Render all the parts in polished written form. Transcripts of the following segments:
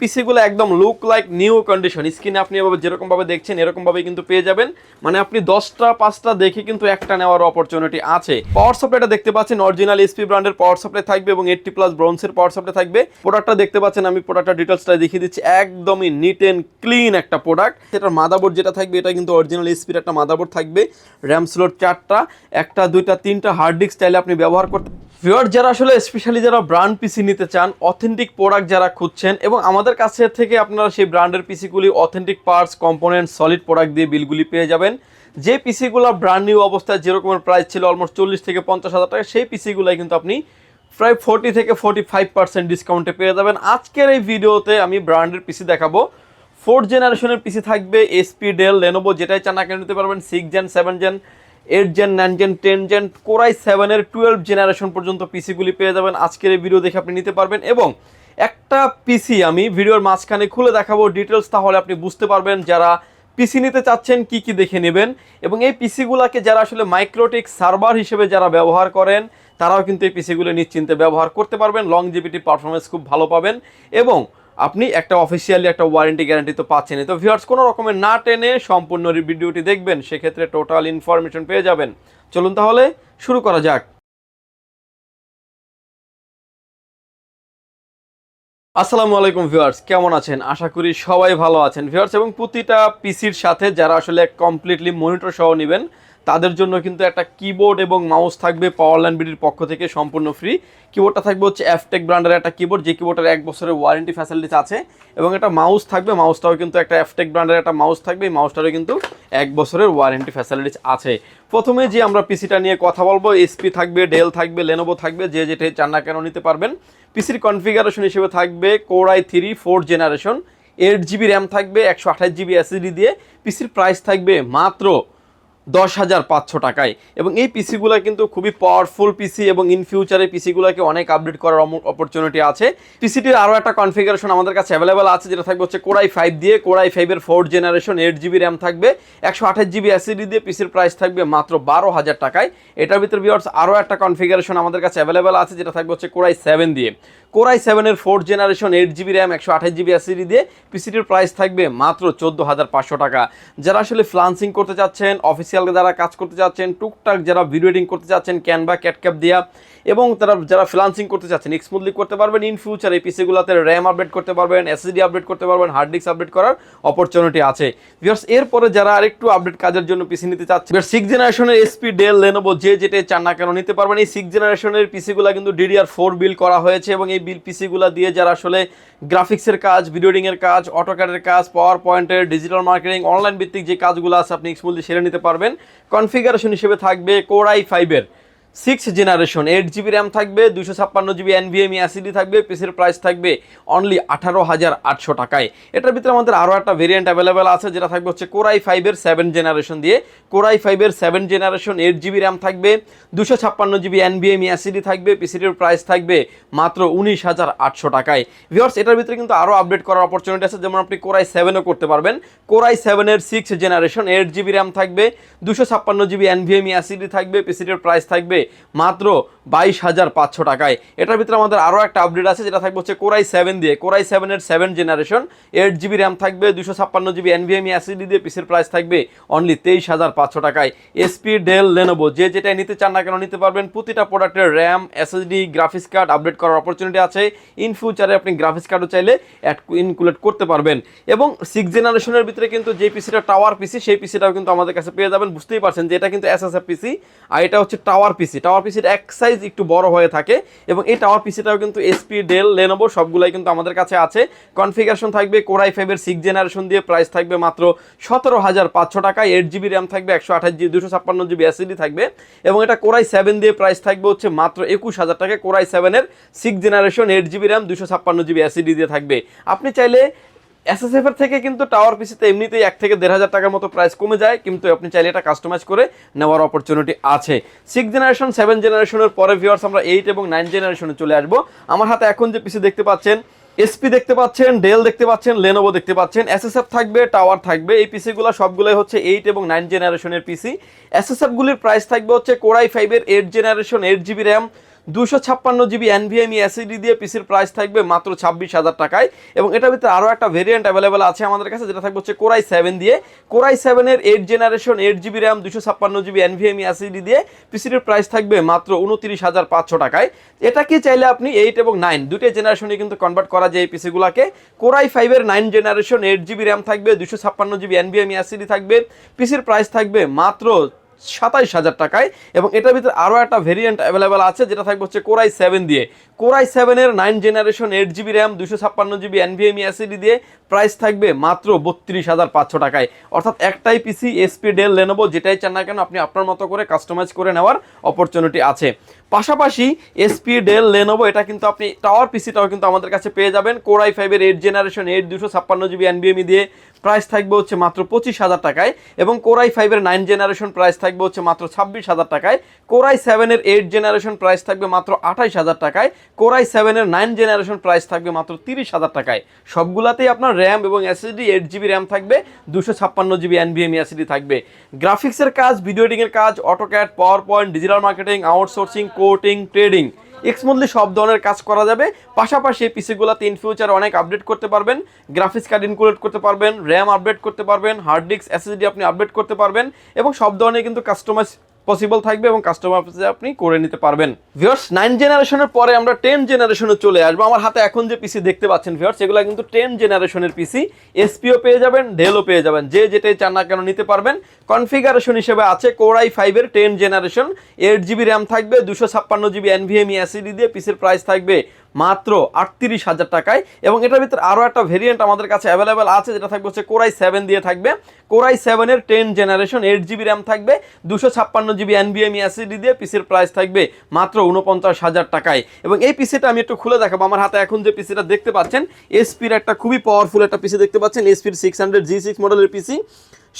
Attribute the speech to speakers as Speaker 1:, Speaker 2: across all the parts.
Speaker 1: পিসিগুলো একদম look like new condition. স্ক্রিনে আপনি এভাবে যেরকম ভাবে দেখছেন এরকম ভাবে কিন্তু পেয়ে যাবেন। মানে আপনি 10টা 5টা দেখে কিন্তু একটা নেওয়ার অপরচুনিটি আছে। পাওয়ার সাপ্লাইটা দেখতে পাচ্ছেন অরিজিনাল এসপি ব্র্যান্ডের পাওয়ার সাপ্লাই থাকবে এবং 80+ ব্রোঞ্জের পাওয়ার সাপ্লাই থাকবে। প্রোডাক্টটা দেখতে পাচ্ছেন, আমি প্রোডাক্টটা ডিটেইলসটা দেখিয়ে দিচ্ছি। একদমই নিট এন্ড ক্লিন একটা প্রোডাক্ট। এটার মাদারবোর্ড যেটা থাকবে এটা কিন্তু অরিজিনাল এসপির একটা মাদারবোর্ড থাকবে। র্যাম স্লট 4টা, 1টা 2টা 3টা হার্ড ডিস্ক চাইলে আপনি ব্যবহার করতে। ভিউয়ার যারা আসলে স্পেশালি যারা ব্র্যান্ড পিসি নিতে চান, অথেন্টিক প্রোডাক্ট যারা খুঁজছেন এবং আমাদের কাছে থেকে আপনারা সেই ব্র্যান্ডের পিসিগুলি authentic parts, component, solid product দিয়ে বিলগুলি পেয়ে যাবেন। যে পিসিগুলো ব্র্যান্ড নিউ অবস্থায় যেরকমের প্রাইস ছিল অলমোস্ট 40 থেকে 50 হাজার টাকা, সেই পিসিগুলাই কিন্তু আপনি প্রায় 40 থেকে 45% ডিসকাউন্টে পেয়ে যাবেন। আজকের এই ভিডিওতে আমি ব্র্যান্ডের পিসি দেখাবো। 4th জেনারেশনের পিসি থাকবে, এসপি, ডেল, লেনোভো যেটাই চান না কেন নিতে পারবেন। 6 gen, 7 gen, 8 gen, 9 gen, 10 gen, core i 7-এর 12 জেনারেশন পর্যন্ত পিসিগুলি পেয়ে যাবেন। আজকের এই ভিডিও দেখে আপনি নিতে পারবেন এবং একটা পিসি আমি ভিডিওর মাঝখানে খুলে দেখাবো ডিটেলস, তাহলে আপনি বুঝতে পারবেন যারা পিসি নিতে চাচ্ছেন কি কি দেখে নেবেন। এবং এই পিসিগুলোকে যারা আসলে মাইক্রোটিক সার্ভার হিসেবে যারা ব্যবহার করেন তারাও কিন্তু এই পিসিগুলো নিশ্চিন্তে ব্যবহার করতে পারবেন। লংজিভিটি পারফরমেন্স খুব ভালো পাবেন এবং আপনি একটা অফিসিয়ালি একটা ওয়ারেন্টি গ্যারান্টি তো পাচ্ছেনই। তো ভিউয়ার্স কোনো রকমের না টেনে সম্পূর্ণ ভিডিওটি দেখবেন, সেক্ষেত্রে টোটাল ইনফরমেশন পেয়ে যাবেন। চলুন তাহলে শুরু করা যাক। আসসালামু আলাইকুম ভিউয়ার্স, কেমন আছেন? আশা করি সবাই ভালো আছেন ভিউয়ার্স। এবং প্রতিটা পিসির সাথে যারা আসলে কমপ্লিটলি মনিটর সহ নেবেন তাদের জন্য কিন্তু একটা কিবোর্ড এবং মাউস থাকবে পাওয়ারল্যান্ড বিডির পক্ষ থেকে সম্পূর্ণ ফ্রি। কিবোর্ডটা থাকবে হচ্ছে এফটেক ব্র্যান্ডের একটা কিবোর্ড, যে কিবোর্ডের 1 বছরের ওয়ারেন্টি ফ্যাসিলিটিস আছে। এবং একটা মাউস থাকবে, মাউসটাও কিন্তু একটা এফটেক ব্র্যান্ডের একটা মাউস থাকবে। এই মাউসটারও কিন্তু 1 বছরের ওয়ারেন্টি ফ্যাসিলিটিস আছে। প্রথমে যে আমরা পিসিটা নিয়ে কথা বলবো, এসপি থাকবে, ডেল থাকবে, লেনোভো থাকবে, যে যেটাই চান না কেন নিতে পারবেন। পিসির কনফিগারেশন হিসেবে থাকবে core i 3 4th generation, 8 GB RAM থাকবে, 128 GB এসএসডি দিয়ে। পিসির প্রাইস থাকবে মাত্র 10,500 টাকায়। এবং এই পিসিগুলো কিন্তু খুবই পাওয়ারফুল পিসি এবং ইন ফিউচারে পিসিগুলোকে অনেক আপডেট করার অপরচুনিটি আছে। পিসিটির আরও একটা কনফিগারেশন আমাদের কাছে অ্যাভেলেবেল আছে, যেটা থাকবে হচ্ছে কোরাই 5 দিয়ে। কোরাই 5-এর 4th জেনারেশন, 8 GB র্যাম থাকবে, 128 GB এসএসডি দিয়ে। পিসির প্রাইস থাকবে মাত্র 12,000 টাকায়। এটার ভিতরে ভিউয়ার্স আরও একটা কনফিগারেশন আমাদের কাছে অ্যাভেলেবেল আছে, যেটা থাকবে হচ্ছে কোরাই 7 দিয়ে। কোরাই 7-এর 4th generation, 8 GB RAM, 128 GB SSD দিয়ে। পিসিটির প্রাইস থাকবে মাত্র 14,500 টাকা। যারা আসলে ফ্রিল্যান্সিং করতে চাচ্ছেন, অফিসিয়াল যারা কাজ করতে চাচ্ছেন, টুকটাক যারা ভিডিও এডিটিং করতে চাচ্ছেন ক্যানভা, ক্যাটক্যাপ দিয়া, এবং তারা যারা ফ্রিল্যান্সিং করতে চাচ্ছেন স্মুথলি করতে পারবেন। ইন ফিউচার এই পিসিগুলোতে র্যাম আপডেট করতে পারবেন, এসএসডি আপডেট করতে পারবেন, হার্ড ডিস্ক আপডেট করার অপরচুনিটি আছে ভিউয়ার্স। এরপরে যারা আরেকটু আপডেট কাজের জন্য পিসি নিতে চাচ্ছেন, 6 জেনারেশনের এসপি, ডেল, লেনোভো যে যেটা চান না কেন নিতে পারবেন। এই 6 জেনারেশনের পিসিগুলো কিন্তু DDR4 বিল্ড করা হয়েছে এবং এই পিসিগুলো দিয়ে যারা আসলে গ্রাফিক্সের কাজ, ভিডিও এডিটিংয়ের কাজ, অটোক্যাডের কাজ, পাওয়ার পয়েন্টের, ডিজিটাল মার্কেটিং, অনলাইন ভিত্তিক যে কাজগুলো আছে আপনি স্মুথলি সেরে নিতে পারবেন। কনফিগারেশন হিসেবে থাকবে কোরাই 5-এর 6th জেনারেশন, 8 GB র্যাম থাকবে, 256 GB NVMe এসএসডি থাকবে। পিসির প্রাইস থাকবে অনলি 18,800 টাকায়। এটার ভিতরে আমাদের আরও একটা ভেরিয়েন্ট অ্যাভেলেবেল আছে, যেটা থাকবে হচ্ছে কোরাই 5-এর 7th জেনারেশন দিয়ে। কোরাই 5-এর 7th জেনারেশন, 8 GB র্যাম থাকবে, 256 GB NVMe এসএসডি থাকবে। পিসির প্রাইস থাকবে মাত্র 19,800 টাকায়। ভিউয়ার্স এটার ভিতরে কিন্তু আরও আপডেট করার অপরচুনিটি আছে, যেমন আপনি কোরাই 7-ও করতে পারবেন। কোরাই 7-এর 6th জেনারেশন, 8 GB র্যাম থাকবে, 256 GB NVMe এসএসডি থাকবে। পিসির প্রাইস থাকবে মাত্র 22,500 টাকায়। এটার ভিতরে আমাদের আরও একটা আপডেট আছে, যেটা থাকবে হচ্ছে কোরাই 7 দিয়ে। কোরাই 7-এর 7th জেনারেশন, 8 GB র্যাম থাকবে, 256 GB NVMe এসএসডি দিয়ে। পিসির প্রাইস থাকবে অনলি 23,500 টাকায়। এসপি, ডেল, লেনোভো যে যেটাই নিতে চান না কেন নিতে পারবেন। প্রতিটা প্রোডাক্টের RAM, SSD, graphics card update করার অপরচুনিটি আছে। ইন ফিউচারে আপনি গ্রাফিক্স কার্ডও চাইলে ইনক্লুড করতে পারবেন। এবং 6 জেনারেশনের ভিতরে কিন্তু যে পিসিটা টাওয়ার পিসি, সেই পিসিটাও কিন্তু আমাদের কাছে পেয়ে যাবেন। বুঝতেই পারছেন যে এটা কিন্তু এসএসএফ পিসি আর এটা হচ্ছে টাওয়ার পিসি। টাওয়ার পিসির এক সাইজ একটু বড় হয়ে থাকে এবং এই টাওয়ার পিসিটাও কিন্তু এসপি, ডেল, লেনোভো সবগুলাই কিন্তু আমাদের কাছে আছে। কনফিগারেশন থাকবে কোরাই 5-এর 6 জেনারেশন দিয়ে। প্রাইস থাকবে মাত্র 17,500 টাকায়। 8 GB র্যাম থাকবে, 256 GB এসএসডি থাকবে। এবং এটা কোরাই 7 দিয়ে। প্রাইস থাকবে হচ্ছে মাত্র 21,000 টাকায়। কোরাই 7-এর 6 generation, 8 GB RAM, 256 GB SSD দিয়ে থাকবে। আপনি চাইলে এসএসএফ এর থেকে কিন্তু টাওয়ার পিসিতে এমনিতেই 1 থেকে 1,500 টাকার মতো প্রাইস কমে যায়, কিন্তু আপনি চাইলে এটা কাস্টমাইজ করে নেওয়ার অপরচুনিটি আছে। 6 জেনারেশন, 7 জেনারেশনের পরে ভিউয়ার্স আমরা 8 এবং 9 জেনারেশনে চলে আসবো। আমার হাতে এখন যে পিসি দেখতে পাচ্ছেন, এসপি দেখতে পাচ্ছেন, ডেল দেখতে পাচ্ছেন, লেনোভো দেখতে পাচ্ছেন, এসএসএফ থাকবে, টাওয়ার থাকবে। এই পিসিগুলো সবগুলোই হচ্ছে 8 এবং 9 জেনারেশনের পিসি। এসএসএফ গুলির প্রাইস থাকবে হচ্ছে কোরাই 5-এর 8 generation, 8 GB RAM, 256 GB NVMe SSD দিয়ে পিসির প্রাইস থাকবে মাত্র 26,000 টাকায়। এবং এটার ভিতরে আরও একটা ভেরিয়েন্ট অ্যাভেলেবেল আছে আমাদের কাছে, যেটা থাকবে হচ্ছে Core i7 দিয়ে। Core i7 এর 8 generation 8 GB RAM 256 GB NVMe SSD দিয়ে পিসির প্রাইস থাকবে মাত্র 29,500 টাকায়। এটা কি চাইলে আপনি 8 এবং 9 দুটো জেনারেশনে কিন্তু কনভার্ট করা যায় এই পিসিগুলোকে। Core i5 এর 9 জেনারেশন 8 GB র্যাম থাকবে, 256 জিবি NVMe SSD থাকবে, পিসির প্রাইস থাকবে মাত্র 27,000 টাকায়। এবং এটার ভিতরে আরও একটা ভেরিয়েন্ট অ্যাভেলেবেল আছে, যেটা থাকবে হচ্ছে Core i7 দিয়ে। Core i7 এর 9 generation 8 GB RAM 256 GB NVMe SSD দিয়ে প্রাইস থাকবে মাত্র 32,500 টাকায়। অর্থাৎ একটাই পিসি HP ডেল লেনোভো যেটাই চান না কেন আপনি আপনার মতো করে কাস্টমাইজ করে নেওয়ার অপরচুনিটি আছে। পাশাপাশি SP ডেল লেনোভো এটা কিন্তু আপনি টাওয়ার পিসিটাও কিন্তু আমাদের কাছে পেয়ে যাবেন। Core i5 এর 8 জেনারেশন 8 256 জিবি NVMe দিয়ে প্রাইস থাকবে হচ্ছে মাত্র 25,000 টাকায়। এবং Core i5 এর 9 জেনারেশন প্রাইস থাকবে হচ্ছে মাত্র 26,000 টাকায়। Core i7 এর 8 জেনারেশন প্রাইস থাকবে মাত্র 28,000 টাকায়। Core i7 এর 9 জেনারেশন প্রাইস থাকবে মাত্র 30,000 টাকায়। সবগুলাতেই আপনার র্যাম এবং SSD 8 GB র্যাম থাকবে, 256 জিবি NVMe SSD থাকবে। গ্রাফিক্সের কাজ, ভিডিও এডিটিংয়ের কাজ, AutoCAD, power point, digital marketing, outsourcing, coding, trading smoothly সব ধরনের কাজ করা যাবে। পাশাপাশি এই পিসিগুলোতে ইন ফিউচার অনেক আপডেট করতে পারবেন, গ্রাফিক্স কার্ড ইনক্লুড করতে পারবেন, র্যাম আপডেট করতে পারবেন, হার্ড ডিস্ক SSD আপনি আপডেট করতে পারবেন এবং সব ধরনের কিন্তু কাস্টমাইজ পসিবল থাকবে এবং কাস্টমার আপনি করে নিতে পারবেন। ভিউয়ার্স 9 জেনারেশনের পরে আমরা 10 জেনারেশনে চলে আসবো। আমার হাতে এখন যে পিসি দেখতে পাচ্ছেন ভিউয়ার্স, এগুলো কিন্তু 10 জেনারেশনের পিসি। এসপিও পেয়ে যাবেন, ডেলও পেয়ে যাবেন, যে যেটাই চান না কেন নিতে পারবেন। কনফিগারেশন হিসেবে আছে Core i5 এর 10 জেনারেশন 8 GB র্যাম থাকবে, 256 জিবি NVMe SSD দিয়ে পিসির প্রাইস থাকবে মাত্র 38,000 টাকায়। এবং এটার ভিতরে আরও একটা ভেরিয়েন্ট আমাদের কাছে অ্যাভেলেবেল আছে, যেটা থাকবে হচ্ছে Core i7 দিয়ে থাকবে। Core i7 এর 10 জেনারেশন 8 GB র্যাম থাকবে, 256 জিবি NVMe SSD দিয়ে পিসির প্রাইস থাকবে মাত্র 49,000 টাকায়। এবং এই পিসিটা আমি একটু খুলে দেখাবো। আমার হাতে এখন যে পিসিটা দেখতে পাচ্ছেন এসপির একটা খুবই পাওয়ারফুল একটা পিসি দেখতে পাচ্ছেন, এসপির 600G6 মডেলের পিসি।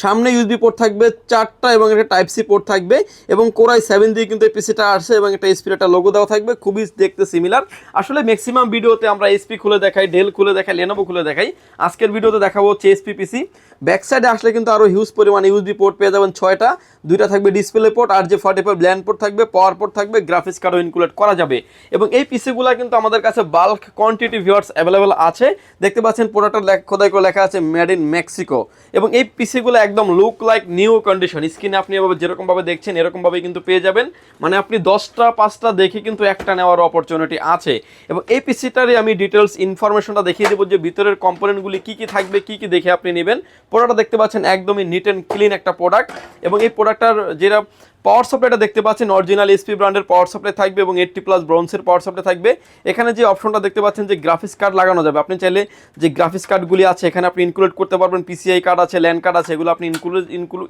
Speaker 1: সামনে ইউএসবি পোর্ট থাকবে 4টা এবং একটা টাইপ সি পোর্ট থাকবে। এবং Core i7 দিয়ে কিন্তু এই পিসিটা আসছে এবং একটা এসপির একটা লোগো দেওয়া থাকবে, খুবই দেখতে সিমিলার। আসলে ম্যাক্সিমাম ভিডিওতে আমরা এসপি খুলে দেখাই, ডেল খুলে দেখাই, লেনোভো খুলে দেখাই। আজকের ভিডিওতে দেখাবো হচ্ছে এসপি পিসি। ব্যাক সাইডে আসলে কিন্তু আরও হিউজ পরিমাণে ইউএসবি পোর্ট পেয়ে যাবেন 6টা, 2টা থাকবে ডিসপ্লে পোর্ট, আর যে 44 ব্ল্যান্ড পোর্ট থাকবে, পাওয়ার পোর্ট থাকবে, গ্রাফিক্স কার্ডও ইনক্লুড করা যাবে। এবং এই পিসিগুলো কিন্তু আমাদের কাছে বাল্ক কোয়ান্টিটি ভিউয়ার্স অ্যাভেলেবেল আছে। দেখতে পাচ্ছেন প্রোডাক্টের খোদাই করে লেখা আছে মেড ইন মেক্সিকো। এবং এই পিসিগুলো একদম লুক লাইক নিউ কন্ডিশন। স্ক্রিনে আপনি এভাবে যেরকমভাবে দেখছেন এরকমভাবেই কিন্তু পেয়ে যাবেন। মানে আপনি 10টা 5টা দেখে কিন্তু একটা নেওয়ার অপরচুনিটি আছে। এবং এই পিসিটারই আমি ডিটেলস ইনফরমেশনটা দেখিয়ে দেবো যে ভিতরের কম্পোনেন্টগুলি কী কী থাকবে, কী কী দেখে আপনি নেবেন। প্রোডাক্টটা দেখতে পাচ্ছেন একদমই নিট অ্যান্ড ক্লিন একটা প্রোডাক্ট। এবং এই প্রোডাক্টটার যেটা পাওয়ার সাপ্লাইটা দেখতে পাচ্ছেন অরিজিনাল এসপি ব্র্যান্ডের পাওয়ার সাপ্লাই থাকবে এবং 80+ ব্রোঞ্জের পাওয়ার সাপ্লাই থাকবে। এখানে যে অপশনটা দেখতে পাচ্ছেন যে গ্রাফিক্স কার্ড লাগানো যাবে, আপনি চাইলে যে গ্রাফিক্স কার্ডগুলি আছে এখানে আপনি ইনক্লুড করতে পারবেন। PCI কার্ড আছে, ল্যান্ড কার্ড আছে, এগুলো আপনি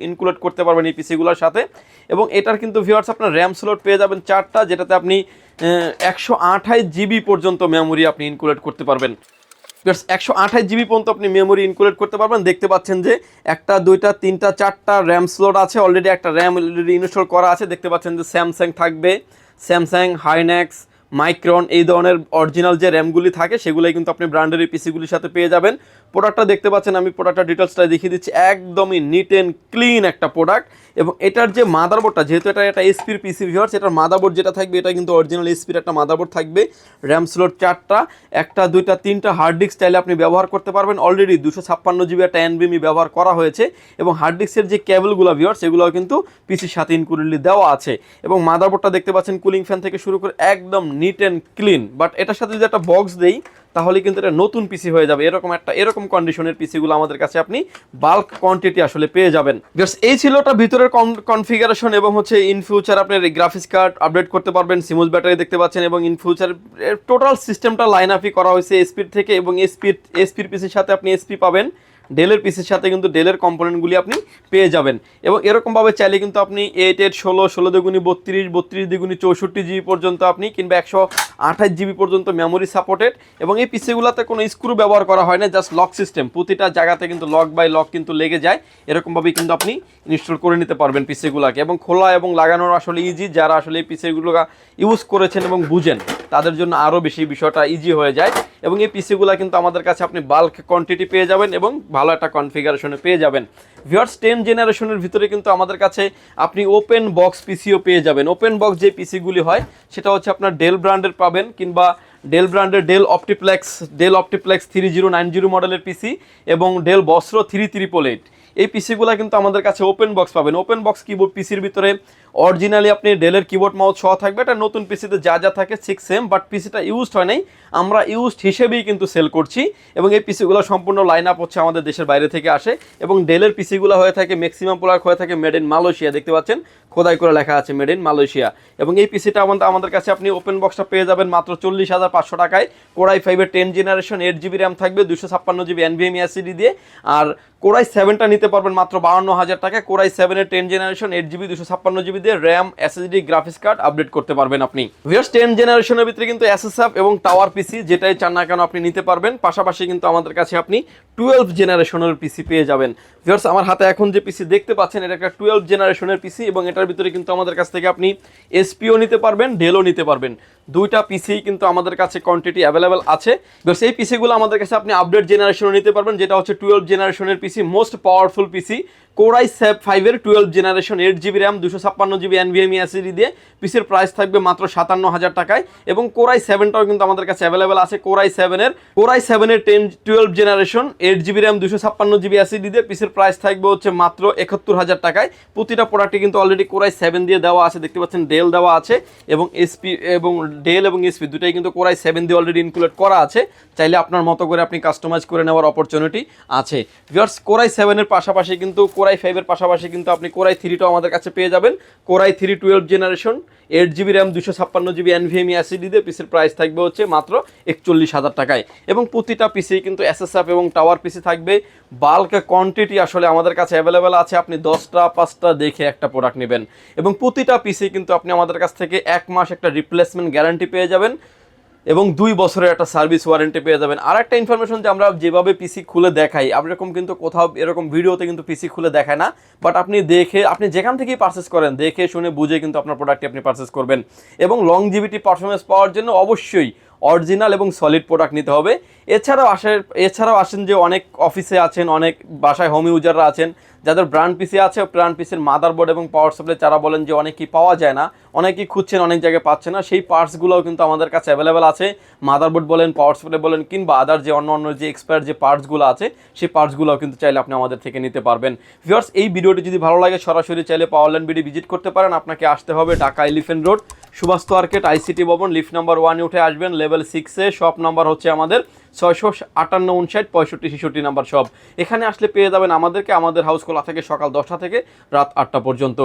Speaker 1: ইনক্লুড করতে পারবেন এই পিসিগুলোর সাথে। এবং এটার কিন্তু ভিউয়ার্স আপনার র্যাম স্লট পেয়ে যাবেন 4টা, যেটাতে আপনি 128 GB পর্যন্ত মেমোরি আপনি ইনক্লুড করতে পারবেন। 128 GB পর্যন্ত আপনি মেমোরি ইনক্লুড করতে পারবেন। দেখতে পাচ্ছেন যে 1টা 2টা 3টা 4টা র্যাম স্লট আছে, অলরেডি একটা র্যাম অলরেডি ইনস্টল করা আছে। দেখতে পাচ্ছেন যে স্যামসাং থাকবে, স্যামসাং, হাইনেক্স, মাইক্রন, এই ধরনের অরিজিনাল যে র্যামগুলি থাকে সেগুলোই কিন্তু আপনি ব্র্যান্ডের এই পিসিগুলির সাথে পেয়ে যাবেন। প্রোডাক্টটা দেখতে পাচ্ছেন, আমি প্রোডাক্টটা ডিটেলসটা দেখিয়ে দিচ্ছি, একদমই নিট অ্যান্ড ক্লিন একটা প্রোডাক্ট। এবং এটার যে মাদারবোর্ডটা, যেহেতু এটা একটা এসপির পিসি ভিউয়ার্স, এটার মাদারবোর্ড যেটা থাকবে এটা কিন্তু অরিজিনাল এসপির একটা মাদারবোর্ড থাকবে। র্যাম স্লট 4টা, 1টা 2টা 3টা হার্ড ডিস্ক চাইলে আপনি ব্যবহার করতে পারবেন। অলরেডি 256 GB একটা NVMe ব্যবহার করা হয়েছে। এবং হার্ড ডিস্কের যে কেবলগুলো ভিউয়ার্স সেগুলোও কিন্তু পিসির সাথে ইনক্লুডলি দেওয়া আছে। এবং মাদারবোর্ডটা দেখতে পাচ্ছেন কুলিং ফ্যান থেকে শুরু করে একদম নিট অ্যান্ড ক্লিন। বাট এটার সাথে যদি একটা বক্স দেই তাহলে কিন্তু এটা নতুন পিসি হয়ে যাবে। এরকম কন্ডিশনের পিসিগুলো আমাদের কাছে আপনি বাল্ক কোয়ান্টিটি আসলে পেয়ে যাবেন। এই ছিল ওটা ভিতরের কনফিগারেশন। এবং হচ্ছে ইন ফিউচার আপনার গ্রাফিক্স কার্ড আপডেট করতে পারবেন, সিমোস ব্যাটারি দেখতে পাচ্ছেন। এবং ইন ফিউচার টোটাল সিস্টেমটা লাইন আপই করা হয়েছে এসপির থেকে। এবং এসপির পিসির সাথে আপনি এসপি পাবেন, ডেলের পিসির সাথে কিন্তু ডেলের কম্পোনেন্টগুলি আপনি পেয়ে যাবেন। এবং এরকমভাবে চাইলে কিন্তু আপনি 8 8 16 16 দুগুণি 32 32 দুগুণি 64 GB পর্যন্ত আপনি কিংবা 128 GB পর্যন্ত মেমোরি সাপোর্টেড। এবং এই পিসিগুলোতে কোনো স্ক্রু ব্যবহার করা হয় না, জাস্ট লক সিস্টেম। প্রতিটা জায়গাতে কিন্তু লক বাই লক কিন্তু লেগে যায়। এরকমভাবেই কিন্তু আপনি ইনস্টল করে নিতে পারবেন পিসিগুলোকে। এবং খোলা এবং লাগানোর আসলে ইজি। যারা আসলে এই পিসিগুলো ইউজ করেছেন এবং বুঝেন তাদের জন্য আরও বেশি বিষয়টা ইজি হয়ে যায়। এবং এই পিসিগুলো কিন্তু আমাদের কাছে আপনি বাল্ক কোয়ান্টিটি পেয়ে যাবেন এবং ভালো একটা কনফিগারেশনে পেয়ে যাবেন। ভিউয়ার্স 10 জেনারেশনের ভিতরে কিন্তু আমাদের কাছে আপনি ওপেন বক্স পিসিও পেয়ে যাবেন। ওপেন বক্স যে পিসিগুলি হয় সেটা হচ্ছে আপনার ডেল ব্র্যান্ডের পাবেন, কিংবা ডেল ব্র্যান্ডের ডেল অপটিপ্লেক্স 3090 মডেলের পিসি এবং ডেল বস্ত্র 3388। এই পিসিগুলো কিন্তু আমাদের কাছে ওপেন বক্স পাবেন। ওপেন বক্স কিবোর্ড পিসির ভিতরে অরিজিনালি আপনি ডেলের কিবোর্ড মাউস সহ থাকবে। এটা নতুন পিসিতে যা যা থাকে ঠিক সেম, বাট পিসিটা ইউজড হয় নাই, আমরা ইউজড হিসেবেই কিন্তু সেল করছি। এবং এই পিসিগুলো সম্পূর্ণ লাইন আপ হচ্ছে আমাদের দেশের বাইরে থেকে আসে এবং ডেলের পিসিগুলো হয়ে থাকে ম্যাক্সিমাম প্রোডাক্ট হয়ে থাকে মেড ইন মালয়েশিয়া। দেখতে পাচ্ছেন খোদাই করে লেখা আছে মেড ইন মালয়েশিয়া। এবং এই পিসিটা আমাদের কাছে আপনি ওপেন বক্সটা পেয়ে যাবেন মাত্র 40,500 টাকায়। কোরাই 5-এর 10 জেনারেশন 8GB র্যাম থাকবে, 256GB NVMe SSD দিয়ে। আর কোরাই 7টা নিতে পারবেন মাত্র 52,000 টাকায়। কোরাই 7-এর 10 জেনারেশন 8GB 256GB দিয়ে RAM SSD graphics card update করতে পারবেন আপনি। ভিউয়ার্স 10 জেনারেশনের ভিতরে কিন্তু SSF এবং টাওয়ার পিসি যেটাই চান না কেন আপনি নিতে পারবেন। পাশাপাশি কিন্তু আমাদের কাছে আপনি 12 জেনারেশনের পিসি পেয়ে যাবেন। ভিউয়ার্স আমার হাতে এখন যে পিসি দেখতে পাচ্ছেন এটা একটা 12 জেনারেশনের পিসি এবং এটার ভিতরে কিন্তু আমাদের কাছ থেকে আপনি এসপিও নিতে পারবেন, ডেলও নিতে পারবেন। দুইটা পিসি কিন্তু আমাদের কাছে কোয়ান্টিটি অ্যাভেলেবেল আছে। ভিউয়ার্স এই পিসিগুলো আমাদের কাছে আপনি আপডেট জেনারেশনও নিতে পারবেন, যেটা হচ্ছে 12 জেনারেশনের পিসি, মোস্ট পাওয়ারফুল পিসি। কোরাই 5-এর 12 generation 8GB RAM 256GB NVMe SSD দিয়ে পিসির প্রাইস থাকবে মাত্র 57,000 টাকায়। এবং কোরাই 7টাও কিন্তু আমাদের কাছে অ্যাভেলেবেল আছে। কোরাই 7-এর 12 generation 8GB RAM 256GB SSD দিয়ে পিসির প্রাইস থাকবে হচ্ছে মাত্র 71,000 টাকায়। প্রতিটা প্রোডাক্টে কিন্তু অলরেডি কোরাই 7 দিয়ে দেওয়া আছে, দেখতে পাচ্ছেন ডেল দেওয়া আছে এবং এসপি এবং ডেল এবং এসপি দুটাই কিন্তু কোরাই 7 দিয়ে অলরেডি ইনক্লুড করা আছে। চাইলে আপনার মতো করে আপনি কাস্টমাইজ করে নেওয়ার অপরচুনিটি আছে। ভিউয়ার্স কোরাই 7-এর পাশাপাশি কিন্তু কোরাই 5-এর পাশাপাশি কিন্তু আপনি কোরাই 3টাও আমাদের কাছে পেয়ে যাবেন। Core i 3 12 generation 8GB RAM 256GB NVMe SSD দিয়ে পিসির প্রাইস থাকবে হচ্ছে মাত্র 41,000 টাকায়। এবং প্রতিটা পিসি কিন্তু SSF এবং টাওয়ার পিসি থাকবে। বাল্ক কোয়ান্টিটি আসলে আমাদের কাছে অ্যাভেলেবেল আছে, আপনি 10টা 5টা দেখে একটা প্রোডাক্ট নেবেন। এবং প্রতিটা পিসি কিন্তু আপনি আমাদের কাছ থেকে 1 মাস একটা রিপ্লেসমেন্ট গ্যারান্টি পেয়ে যাবেন এবং 2 বছরের একটা সার্ভিস ওয়ারেন্টি পেয়ে যাবেন। আর একটা ইনফরমেশন, যে আমরা যেভাবে পিসি খুলে দেখাই এরকম কিন্তু কোথাও এরকম ভিডিওতে কিন্তু পিসি খুলে দেখায় না, বাট আপনি দেখে আপনি যেখান থেকেই পারচেস করেন দেখে শুনে বুঝে কিন্তু আপনার প্রোডাক্টটি আপনি পারচেস করবেন। এবং লংজিভিটি পারফরমেন্স পাওয়ার জন্য অবশ্যই অরিজিনাল এবং সলিড প্রোডাক্ট নিতে হবে। এছাড়াও আসেন যে অনেক অফিসে আছেন, অনেক বাসায় হোম ইউজাররা আছেন যাদের ব্র্যান্ড পিসি আছে, ব্র্যান্ড পিসির মাদারবোর্ড এবং পাওয়ার সাপ্লাই তারা বলেন যে অনেকই পাওয়া যায় না, অনেকেই খুঁজছেন অনেক জায়গায় পাচ্ছে না। সেই পার্টসগুলোও কিন্তু আমাদের কাছে অ্যাভেলেবেল আছে। মাদারবোর্ড বলেন, পাওয়ার সাপ্লাই বলেন, কিংবা আদার যে অন্য যে এক্সপায়ার যে পার্টসগুলো আছে সেই পার্টসগুলোও কিন্তু চাইলে আপনি আমাদের থেকে নিতে পারবেন। ভিউয়ার্স এই ভিডিওটি যদি ভালো লাগে সরাসরি চাইলে পাওয়ারল্যান্ড বিডি ভিজিট করতে পারেন। আপনাকে আসতে হবে Dhaka Elephant Road Subhash market ICT ভবন লিফট নাম্বার 1 উঠে আসবেন, লেভেল 6-এ। শপ নাম্বার হচ্ছে আমাদের 658-59-65-66 নাম্বার শপ। এখানে আসলে পেয়ে যাবেন আমাদেরকে। আমাদের হাউস খোলা থাকে সকাল 10টা থেকে রাত 8টা পর্যন্ত।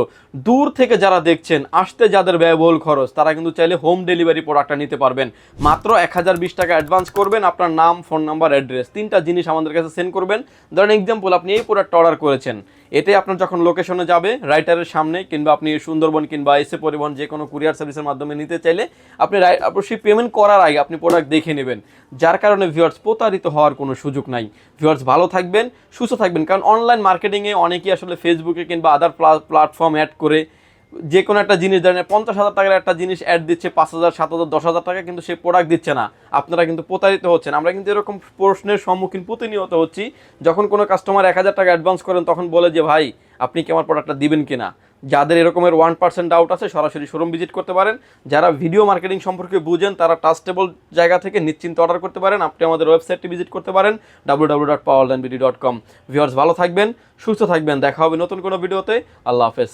Speaker 1: দূর থেকে যারা দেখছেন, আসতে যাদের ব্যয়বহুল খরচ, তারা কিন্তু চাইলে হোম ডেলিভারি প্রোডাক্টটা নিতে পারবেন। মাত্র 1020 টাকা অ্যাডভান্স করবেন, আপনার নাম, ফোন নাম্বার, অ্যাড্রেস, 3টা জিনিস আমাদের কাছে সেন্ড করবেন। ধরেন এক্সাম্পল, আপনি এই প্রোডাক্টটা অর্ডার করেছেন, এতে আপনার যখন লোকেশনে যাবে রাইটারের সামনে, কিংবা আপনি সুন্দরবন কিংবা এসে পরিবহন যে কোনো কুরিয়ার সার্ভিসের মাধ্যমে নিতে চাইলে আপনি অবশ্যই পেমেন্ট করার আগে আপনি প্রোডাক্ট দেখে নেবেন, যার কারণে ভিউয়ার্স প্রতারিত হওয়ার কোনো সুযোগ নাই। ভিউয়ার্স ভালো থাকবেন, সুস্থ থাকবেন। কারণ অনলাইন মার্কেটিংয়ে অনেকেই আসলে ফেসবুকে কিংবা আদার প্ল্যাটফর্ম অ্যাড করে যে কোনো একটা জিনিস, ধরেন 50,000 টাকার একটা জিনিস অ্যাড দিচ্ছে 5,000, 7,000, 10,000 টাকা, কিন্তু সে প্রোডাক্ট দিচ্ছে না। আপনারা কিন্তু প্রতারিত হচ্ছেন। আমরা কিন্তু এরকম প্রশ্নের সম্মুখীন প্রতিনিয়ত হচ্ছি। যখন কোনো কাস্টমার 1,000 টাকা অ্যাডভান্স করেন তখন বলে যে ভাই আপনি কি আমার প্রোডাক্টটা দিবেন কিনা। যাদের এরকমের 1% ডাউট আছে সরাসরি শোরুম ভিজিট করতে পারেন। যারা ভিডিও মার্কেটিং সম্পর্কে বুঝেন তারা ট্রাস্টেবল জায়গা থেকে নিশ্চিন্তে অর্ডার করতে পারেন। আপনি আমাদের ওয়েবসাইটটি ভিজিট করতে পারেন www.powerlandbd.com। ভিউয়ার্স ভালো থাকবেন, সুস্থ থাকবেন, দেখা হবে নতুন কোনো ভিডিওতে। আল্লাহ হাফেজ।